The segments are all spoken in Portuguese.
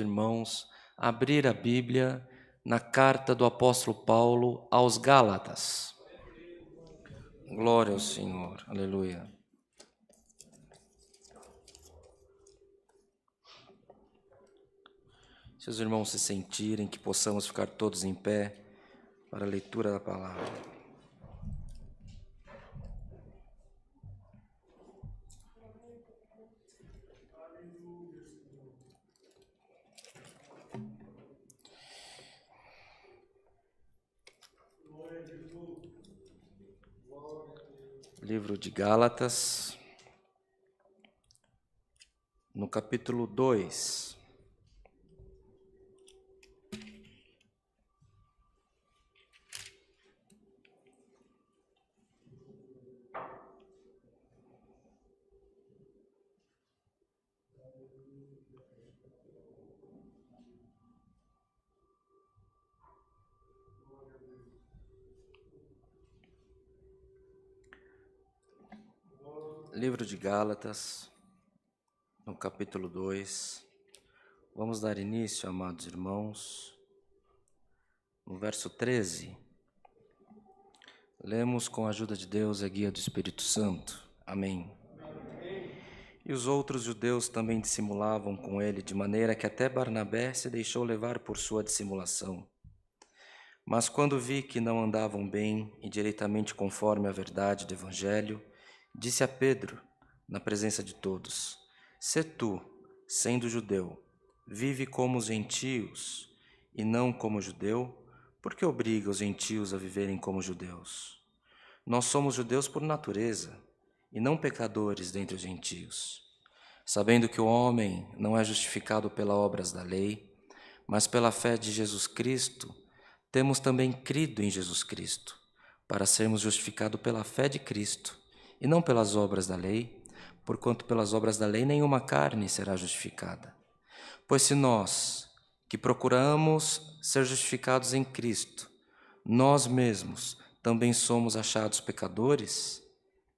Irmãos, abrir a Bíblia na carta do apóstolo Paulo aos Gálatas. Glória ao Senhor, aleluia. Se os irmãos se sentirem, que possamos ficar todos em pé para a leitura da palavra. Livro de Gálatas, no capítulo 2. Livro de Gálatas, no capítulo 2. Vamos dar início, amados irmãos, no verso 13. Lemos com a ajuda de Deus e a guia do Espírito Santo. Amém. E os outros judeus também dissimulavam com ele, de maneira que até Barnabé se deixou levar por sua dissimulação. Mas quando vi que não andavam bem e direitamente conforme a verdade do Evangelho, disse a Pedro, na presença de todos: Se tu, sendo judeu, vive como os gentios e não como judeu, por que obriga os gentios a viverem como judeus? Nós somos judeus por natureza e não pecadores dentre os gentios. Sabendo que o homem não é justificado pelas obras da lei, mas pela fé de Jesus Cristo, temos também crido em Jesus Cristo, para sermos justificados pela fé de Cristo, e não pelas obras da lei, porquanto pelas obras da lei nenhuma carne será justificada. Pois se nós, que procuramos ser justificados em Cristo, nós mesmos também somos achados pecadores,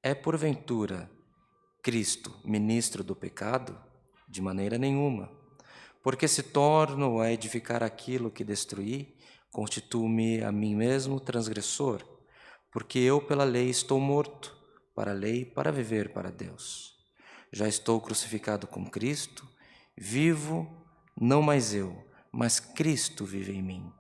é porventura Cristo ministro do pecado? De maneira nenhuma. Porque se torno a edificar aquilo que destruí, constituo-me a mim mesmo transgressor, porque eu pela lei estou morto, para a lei, para viver para Deus. Já estou crucificado com Cristo, vivo, não mais eu, mas Cristo vive em mim.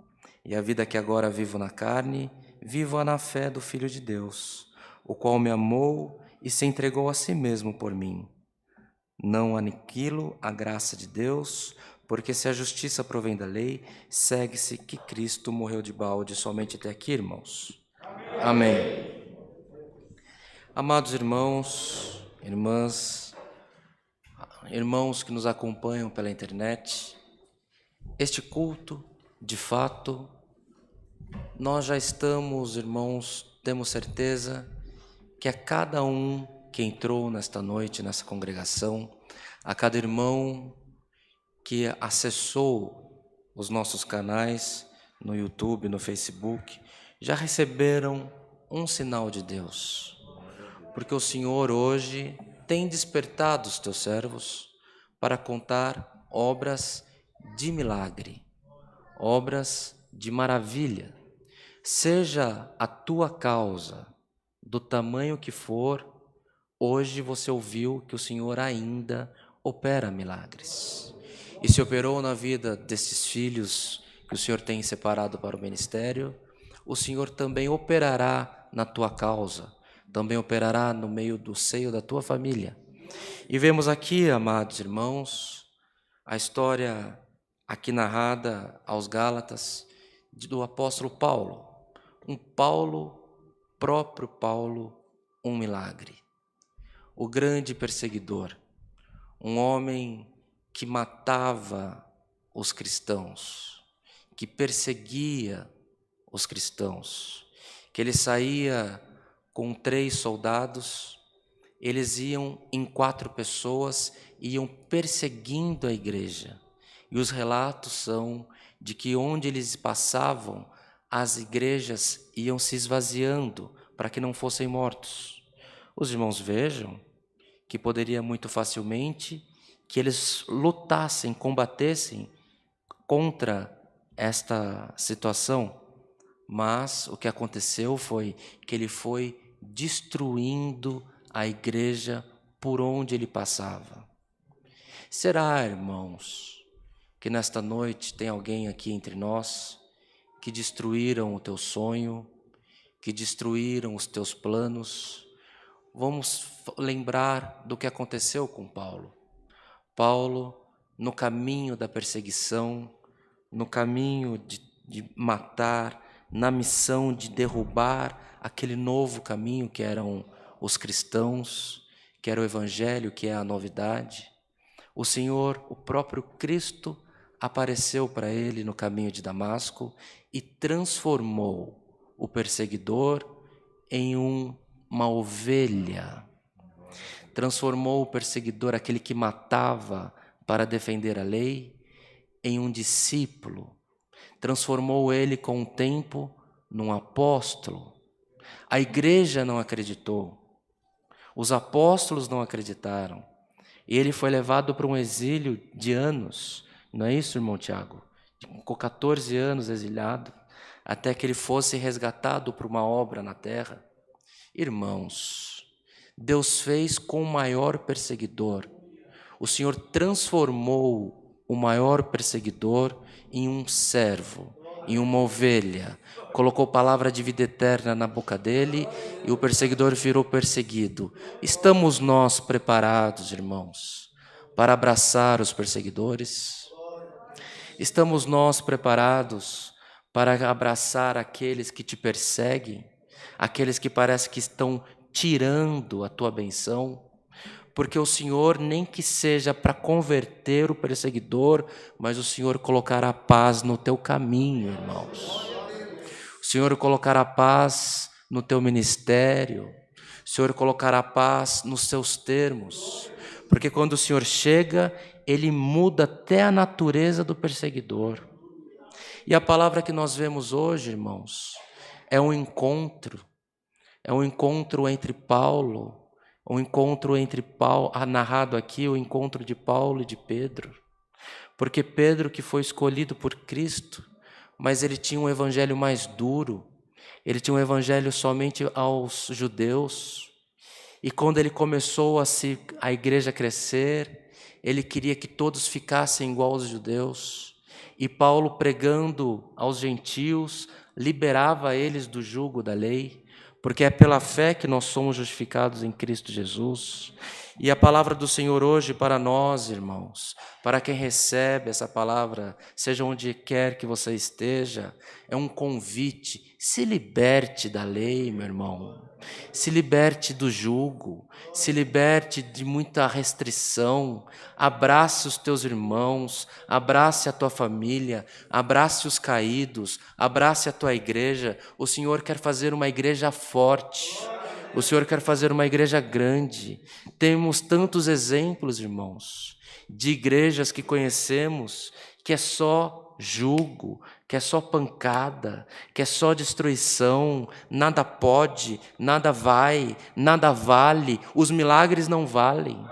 E a vida que agora vivo na carne, vivo-a na fé do Filho de Deus, o qual me amou e se entregou a si mesmo por mim. Não aniquilo a graça de Deus, porque se a justiça provém da lei, segue-se que Cristo morreu de balde somente até aqui, irmãos. Amém. Amados irmãos, irmãs, irmãos que nos acompanham pela internet, este culto, de fato, nós já estamos, irmãos, temos certeza que a cada um que entrou nesta noite, nessa congregação, a cada irmão que acessou os nossos canais no YouTube, no Facebook, já receberam um sinal de Deus. Porque o Senhor hoje tem despertado os teus servos para contar obras de milagre, obras de maravilha. Seja a tua causa do tamanho que for, hoje você ouviu que o Senhor ainda opera milagres. E se operou na vida desses filhos que o Senhor tem separado para o ministério, o Senhor também operará na tua causa, também operará no meio do seio da tua família. E vemos aqui, amados irmãos, a história aqui narrada aos Gálatas do apóstolo Paulo. Próprio Paulo, um milagre. O grande perseguidor, um homem que matava os cristãos, que perseguia os cristãos, que ele saía com 3 soldados, eles iam em 4 pessoas, iam perseguindo a igreja. E os relatos são de que onde eles passavam, as igrejas iam se esvaziando para que não fossem mortos. Os irmãos vejam que poderia muito facilmente que eles lutassem, combatessem contra esta situação, mas o que aconteceu foi que ele foi destruindo a igreja por onde ele passava. Será, irmãos, que nesta noite tem alguém aqui entre nós que destruíram o teu sonho, que destruíram os teus planos? Vamos lembrar do que aconteceu com Paulo. Paulo, no caminho da perseguição, no caminho de matar, na missão de derrubar aquele novo caminho que eram os cristãos, que era o evangelho, que é a novidade, o Senhor, o próprio Cristo, apareceu para ele no caminho de Damasco e transformou o perseguidor em uma ovelha. Transformou o perseguidor, aquele que matava para defender a lei, em um discípulo. Transformou ele com o tempo num apóstolo. A igreja não acreditou. Os apóstolos não acreditaram. E ele foi levado para um exílio de anos. Não é isso, irmão Tiago? Ficou 14 anos exilhado, até que ele fosse resgatado para uma obra na terra. Irmãos, Deus fez com o maior perseguidor. O Senhor transformou o maior perseguidor em um servo, em uma ovelha. Colocou palavra de vida eterna na boca dele e o perseguidor virou perseguido. Estamos nós preparados, irmãos, para abraçar os perseguidores? Estamos nós preparados para abraçar aqueles que te perseguem, aqueles que parece que estão tirando a tua benção? Porque o Senhor, nem que seja para converter o perseguidor, mas o Senhor colocará paz no teu caminho, irmãos. O Senhor colocará paz no teu ministério. O Senhor colocará paz nos seus termos. Porque quando o Senhor chega, Ele muda até a natureza do perseguidor. E a palavra que nós vemos hoje, irmãos, é um encontro. É um encontro entre Paulo, narrado aqui, o encontro de Paulo e de Pedro. Porque Pedro, que foi escolhido por Cristo, mas ele tinha um evangelho mais duro, ele tinha um evangelho somente aos judeus. E quando ele começou a igreja crescer, ele queria que todos ficassem igual aos judeus. E Paulo, pregando aos gentios, liberava eles do jugo da lei, porque é pela fé que nós somos justificados em Cristo Jesus. E a palavra do Senhor hoje para nós, irmãos, para quem recebe essa palavra, seja onde quer que você esteja, é um convite. Se liberte da lei, meu irmão. Se liberte do jugo, se liberte de muita restrição, abrace os teus irmãos, abrace a tua família, abrace os caídos, abrace a tua igreja. O Senhor quer fazer uma igreja forte, o Senhor quer fazer uma igreja grande. Temos tantos exemplos, irmãos, de igrejas que conhecemos que é só jugo, que é só pancada, que é só destruição, nada pode, nada vai, nada vale, os milagres não valem,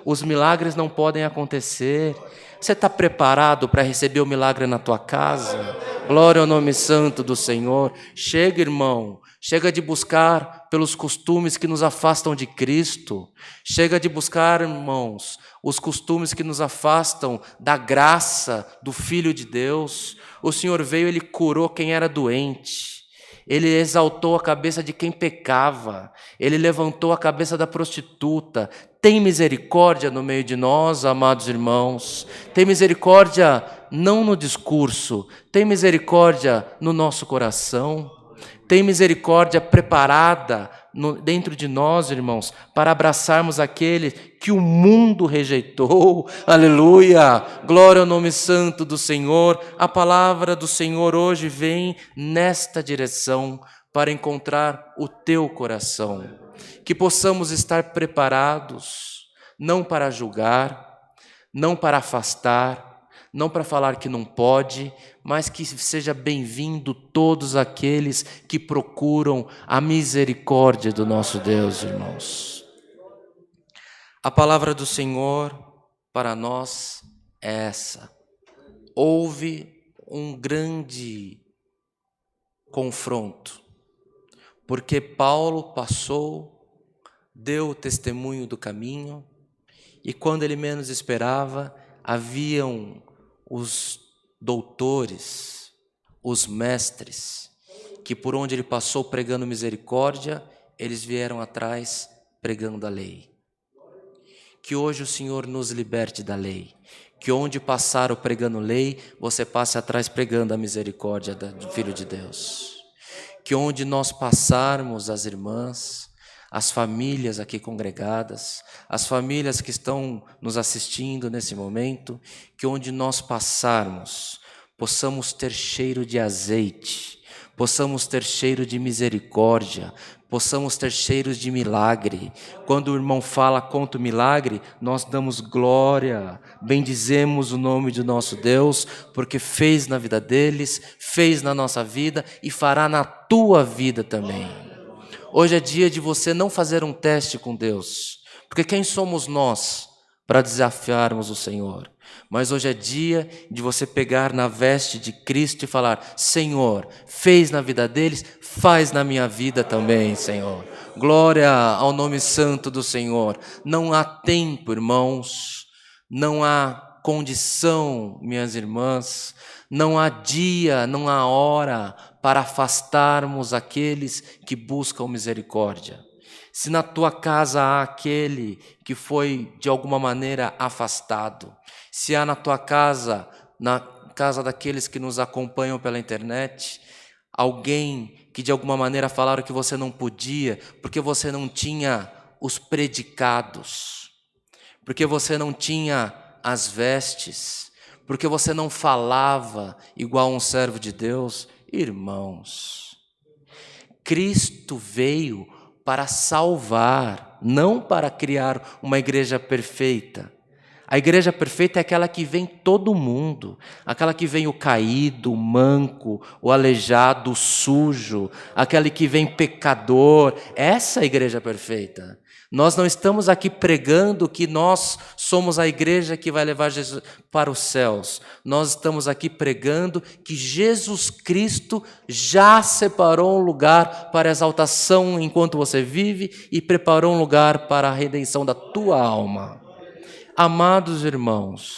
os milagres não podem acontecer. Você está preparado para receber o milagre na tua casa? Glória ao nome santo do Senhor. Chega, irmão, chega de buscar pelos costumes que nos afastam de Cristo. Chega de buscar, irmãos, os costumes que nos afastam da graça do Filho de Deus. O Senhor veio, Ele curou quem era doente. Ele exaltou a cabeça de quem pecava. Ele levantou a cabeça da prostituta. Tem misericórdia no meio de nós, amados irmãos. Tem misericórdia não no discurso. Tem misericórdia no nosso coração. Tem misericórdia preparada dentro de nós, irmãos, para abraçarmos aquele que o mundo rejeitou. Aleluia! Glória ao nome santo do Senhor. A palavra do Senhor hoje vem nesta direção para encontrar o teu coração. Que possamos estar preparados, não para julgar, não para afastar, não para falar que não pode, mas que seja bem-vindo todos aqueles que procuram a misericórdia do nosso Deus, irmãos. A palavra do Senhor para nós é essa. houve um grande confronto, porque Paulo passou, deu o testemunho do caminho, e quando ele menos esperava, haviam os doutores, os mestres, que por onde ele passou pregando misericórdia, eles vieram atrás pregando a lei. Que hoje o Senhor nos liberte da lei. Que onde passaram pregando lei, você passe atrás pregando a misericórdia do Filho de Deus. Que onde nós passarmos, as irmãs, as famílias aqui congregadas, as famílias que estão nos assistindo nesse momento, que onde nós passarmos, possamos ter cheiro de azeite, possamos ter cheiro de misericórdia, possamos ter cheiros de milagre. Quando o irmão fala, conta o milagre, nós damos glória, bendizemos o nome de nosso Deus, porque fez na vida deles, fez na nossa vida e fará na tua vida também. Hoje é dia de você não fazer um teste com Deus, porque quem somos nós para desafiarmos o Senhor? Mas hoje é dia de você pegar na veste de Cristo e falar: Senhor, fez na vida deles, faz na minha vida também, Senhor. Glória ao nome santo do Senhor. Não há tempo, irmãos, não há condição, minhas irmãs, não há dia, não há hora para afastarmos aqueles que buscam misericórdia. Se na tua casa há aquele que foi de alguma maneira afastado, se há na tua casa, na casa daqueles que nos acompanham pela internet, alguém que de alguma maneira falaram que você não podia, porque você não tinha os predicados, porque você não tinha as vestes, porque você não falava igual um servo de Deus. Irmãos, Cristo veio para salvar, não para criar uma igreja perfeita. A igreja perfeita é aquela que vem todo mundo, aquela que vem o caído, o manco, o aleijado, o sujo, aquele que vem pecador. Essa é a igreja perfeita. Nós não estamos aqui pregando que nós somos a igreja que vai levar Jesus para os céus. Nós estamos aqui pregando que Jesus Cristo já separou um lugar para a exaltação enquanto você vive e preparou um lugar para a redenção da tua alma. Amados irmãos,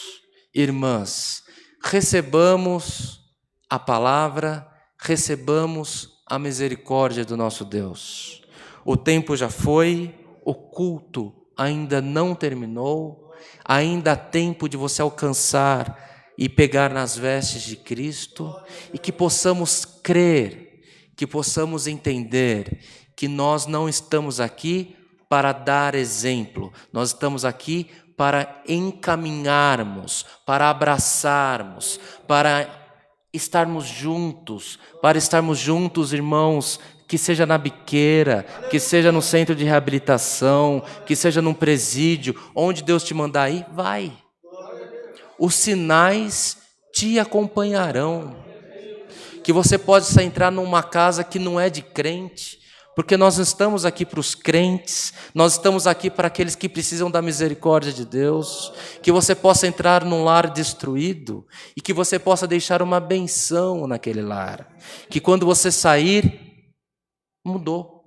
irmãs, recebamos a palavra, recebamos a misericórdia do nosso Deus. O tempo já foi, o culto ainda não terminou, ainda há tempo de você alcançar e pegar nas vestes de Cristo, e que possamos crer, que possamos entender que nós não estamos aqui para dar exemplo, nós estamos aqui para encaminharmos, para abraçarmos, para estarmos juntos, irmãos, que seja na biqueira, que seja no centro de reabilitação, que seja num presídio, onde Deus te mandar ir, vai. Os sinais te acompanharão. Que você possa entrar numa casa que não é de crente, porque nós estamos aqui para os crentes, nós estamos aqui para aqueles que precisam da misericórdia de Deus, que você possa entrar num lar destruído e que você possa deixar uma benção naquele lar, que quando você sair, mudou.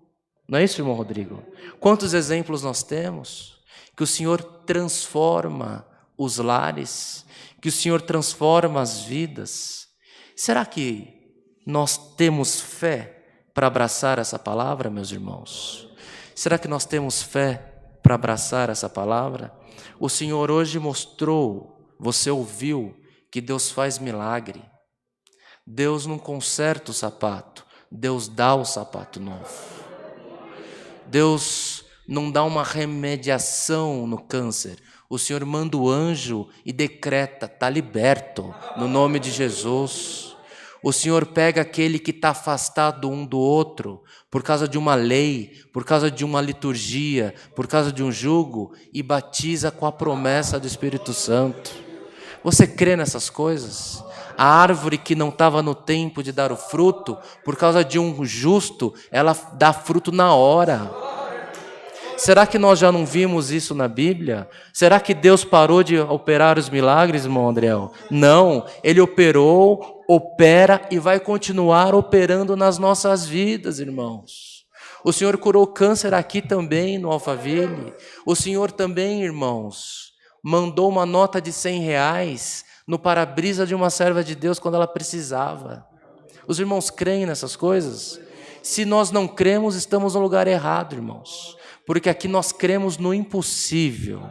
Não é isso, irmão Rodrigo? Quantos exemplos nós temos? Que o Senhor transforma os lares, que o Senhor transforma as vidas. Será que nós temos fé para abraçar essa palavra, meus irmãos? Será que nós temos fé para abraçar essa palavra? O Senhor hoje mostrou, você ouviu, que Deus faz milagre. Deus não conserta o sapato, Deus dá o sapato novo. Deus não dá uma remediação no câncer. O Senhor manda o anjo e decreta, está liberto, no nome de Jesus. O Senhor pega aquele que está afastado um do outro, por causa de uma lei, por causa de uma liturgia, por causa de um jugo, e batiza com a promessa do Espírito Santo. Você crê nessas coisas? A árvore que não estava no tempo de dar o fruto, por causa de um justo, ela dá fruto na hora. Será que nós já não vimos isso na Bíblia? Será que Deus parou de operar os milagres, irmão Andréu? Não, Ele operou, opera e vai continuar operando nas nossas vidas, irmãos. O Senhor curou câncer aqui também no Alphaville. O Senhor também, irmãos, mandou uma nota de R$100 no para-brisa de uma serva de Deus quando ela precisava. Os irmãos creem nessas coisas? Se nós não cremos, estamos no lugar errado, irmãos. Porque aqui nós cremos no impossível.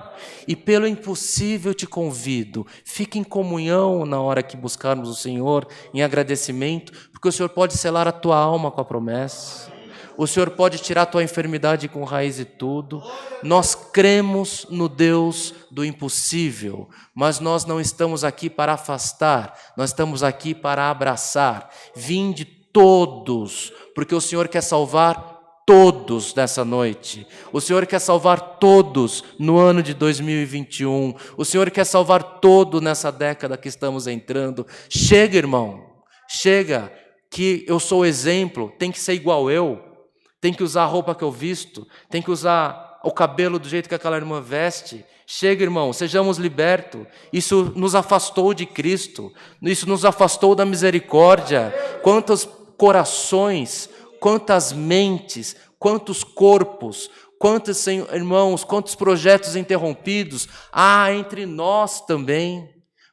E pelo impossível te convido, fique em comunhão na hora que buscarmos o Senhor, em agradecimento, porque o Senhor pode selar a tua alma com a promessa. O Senhor pode tirar a tua enfermidade com raiz e tudo. Nós cremos no Deus do impossível, mas nós não estamos aqui para afastar, nós estamos aqui para abraçar. Vinde todos, porque o Senhor quer salvar todos nessa noite. O Senhor quer salvar todos no ano de 2021. O Senhor quer salvar todo nessa década que estamos entrando. Chega, irmão, chega, que eu sou o exemplo, tem que ser igual eu. Tem que usar a roupa que eu visto, tem que usar o cabelo do jeito que aquela irmã veste. Chega, irmão, sejamos libertos. Isso nos afastou de Cristo, isso nos afastou da misericórdia. Quantos corações, quantas mentes, quantos corpos, quantos, irmãos, quantos projetos interrompidos há entre nós também.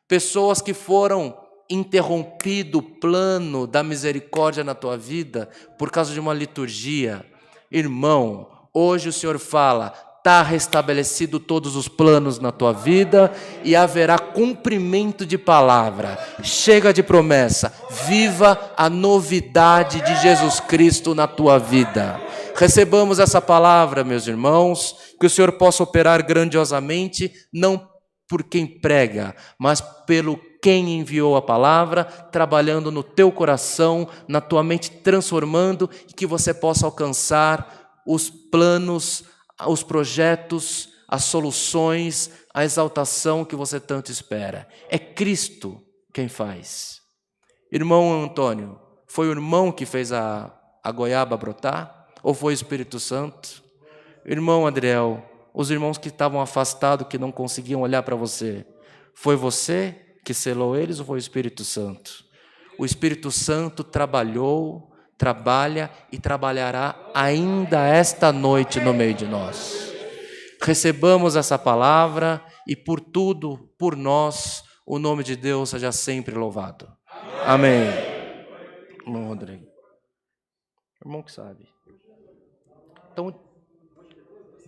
Pessoas que foram interrompido o plano da misericórdia na tua vida por causa de uma liturgia. Irmão, hoje o Senhor fala, está restabelecido todos os planos na tua vida e haverá cumprimento de palavra. Chega de promessa, viva a novidade de Jesus Cristo na tua vida. Recebamos essa palavra, meus irmãos, que o Senhor possa operar grandiosamente, não por quem prega, mas pelo quem enviou a palavra, trabalhando no teu coração, na tua mente, transformando, e que você possa alcançar os planos, os projetos, as soluções, a exaltação que você tanto espera. É Cristo quem faz. Irmão Antônio, foi o irmão que fez a goiaba brotar? Ou foi o Espírito Santo? Irmão Adriel, os irmãos que estavam afastados, que não conseguiam olhar para você, foi você que selou eles ou foi o Espírito Santo? O Espírito Santo trabalhou, trabalha e trabalhará ainda esta noite no meio de nós. Recebamos essa palavra e por tudo, por nós, o nome de Deus seja sempre louvado. Amém. Irmão Rodrigo. Irmão que sabe. Então,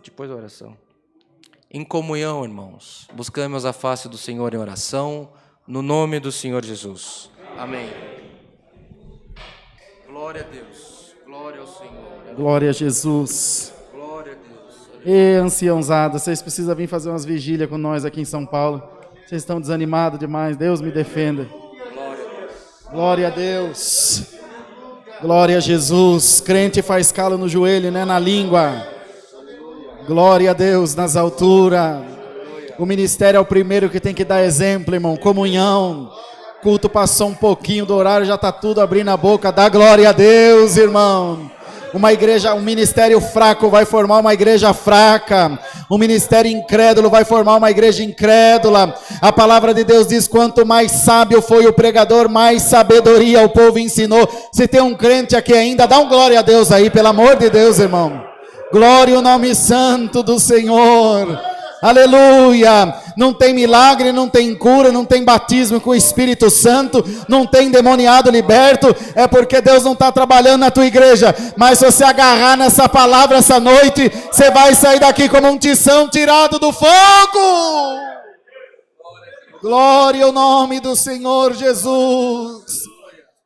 depois da oração. Em comunhão, irmãos, buscamos a face do Senhor em oração, no nome do Senhor Jesus. Amém. Glória a Deus. Glória ao Senhor. Glória a Jesus. Glória a Deus. E anciãozada, vocês precisam vir fazer umas vigílias com nós aqui em São Paulo. Vocês estão desanimados demais. Deus me defenda. Glória a Deus. Glória a Deus. Glória a Jesus. Crente faz calo no joelho, né? Na língua. Glória a Deus nas alturas. O ministério é o primeiro que tem que dar exemplo, irmão. Comunhão. Culto passou um pouquinho do horário, já está tudo abrindo a boca. Dá glória a Deus, irmão. Uma igreja, um ministério fraco vai formar uma igreja fraca. Um ministério incrédulo vai formar uma igreja incrédula. A palavra de Deus diz, quanto mais sábio foi o pregador, mais sabedoria o povo ensinou. Se tem um crente aqui ainda, dá um glória a Deus aí, pelo amor de Deus, irmão. Glória ao nome santo do Senhor. Aleluia. Não tem milagre, não tem cura, não tem batismo com o Espírito Santo, não tem endemoniado liberto, é porque Deus não está trabalhando na tua igreja. Mas se você agarrar nessa palavra essa noite, você vai sair daqui como um tição tirado do fogo. Glória ao nome do Senhor Jesus.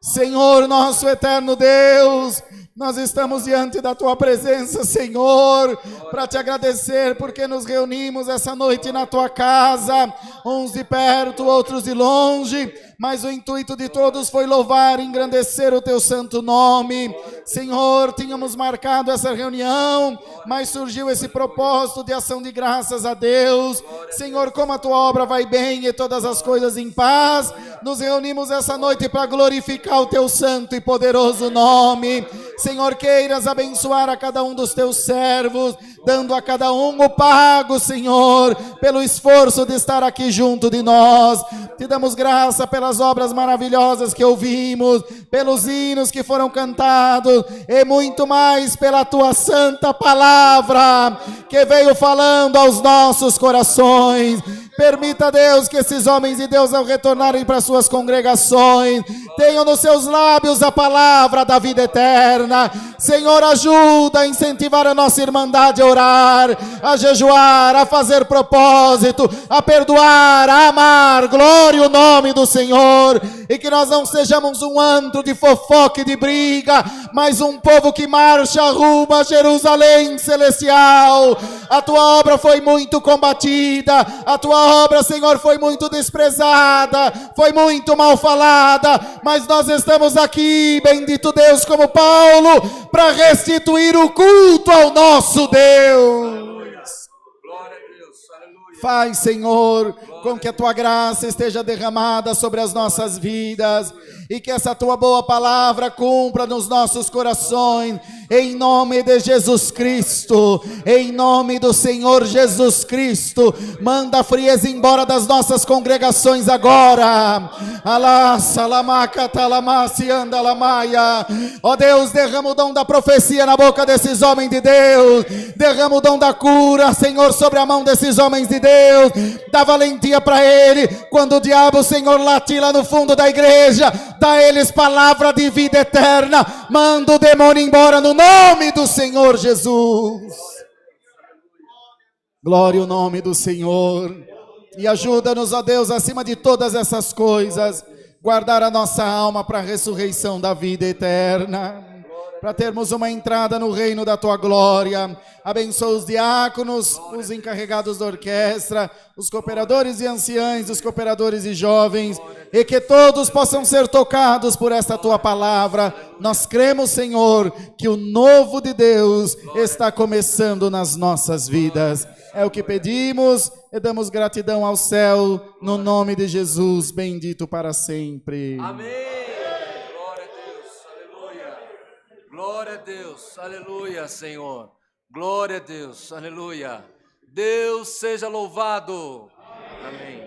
Senhor nosso eterno Deus, nós estamos diante da Tua presença, Senhor, para Te agradecer porque nos reunimos essa noite na Tua casa, uns de perto, outros de longe, mas o intuito de todos foi louvar e engrandecer o Teu santo nome. Senhor, tínhamos marcado essa reunião, mas surgiu esse propósito de ação de graças a Deus. Senhor, como a Tua obra vai bem e todas as coisas em paz, nos reunimos essa noite para glorificar o Teu santo e poderoso nome. Senhor, queiras abençoar a cada um dos Teus servos, dando a cada um o pago, Senhor, pelo esforço de estar aqui junto de nós. Te damos graça pelas obras maravilhosas que ouvimos, pelos hinos que foram cantados e muito mais pela tua santa palavra que veio falando aos nossos corações. Permita, Deus, que esses homens de Deus, ao retornarem para suas congregações, tenham nos seus lábios a palavra da vida eterna. Senhor, ajuda a incentivar a nossa irmandade a orar, a jejuar, a fazer propósito, a perdoar, a amar. Glória ao nome do Senhor. E que nós não sejamos um antro de fofoca e de briga, mas um povo que marcha rumo a Jerusalém celestial. A tua obra foi muito combatida, a tua obra, Senhor, foi muito desprezada, foi muito mal falada, mas nós estamos aqui, bendito Deus, como Paulo, para restituir o culto ao nosso Deus. Faz, Senhor, com que a tua graça esteja derramada sobre as nossas vidas e que essa tua boa palavra cumpra nos nossos corações, em nome de Jesus Cristo, em nome do Senhor Jesus Cristo. Manda a frieza embora das nossas congregações agora. Ó Deus, derrama o dom da profecia na boca desses homens de Deus, derrama o dom da cura, Senhor, sobre a mão desses homens de Deus, dá valentia para ele, quando o diabo, Senhor, latir lá no fundo da igreja, dá a eles palavra de vida eterna, manda o demônio embora no nome do Senhor Jesus. Glória ao nome do Senhor. E ajuda-nos, ó Deus, acima de todas essas coisas, guardar a nossa alma para a ressurreição da vida eterna, para termos uma entrada no reino da tua glória. Abençoa os diáconos, os encarregados da orquestra, os cooperadores e anciães, os cooperadores e jovens, e que todos possam ser tocados por esta tua palavra. Nós cremos, Senhor, que o novo de Deus está começando nas nossas vidas. É o que pedimos e damos gratidão ao céu, no nome de Jesus, bendito para sempre. Amém. Glória a Deus, aleluia, Senhor. Glória a Deus, aleluia. Deus seja louvado. Amém.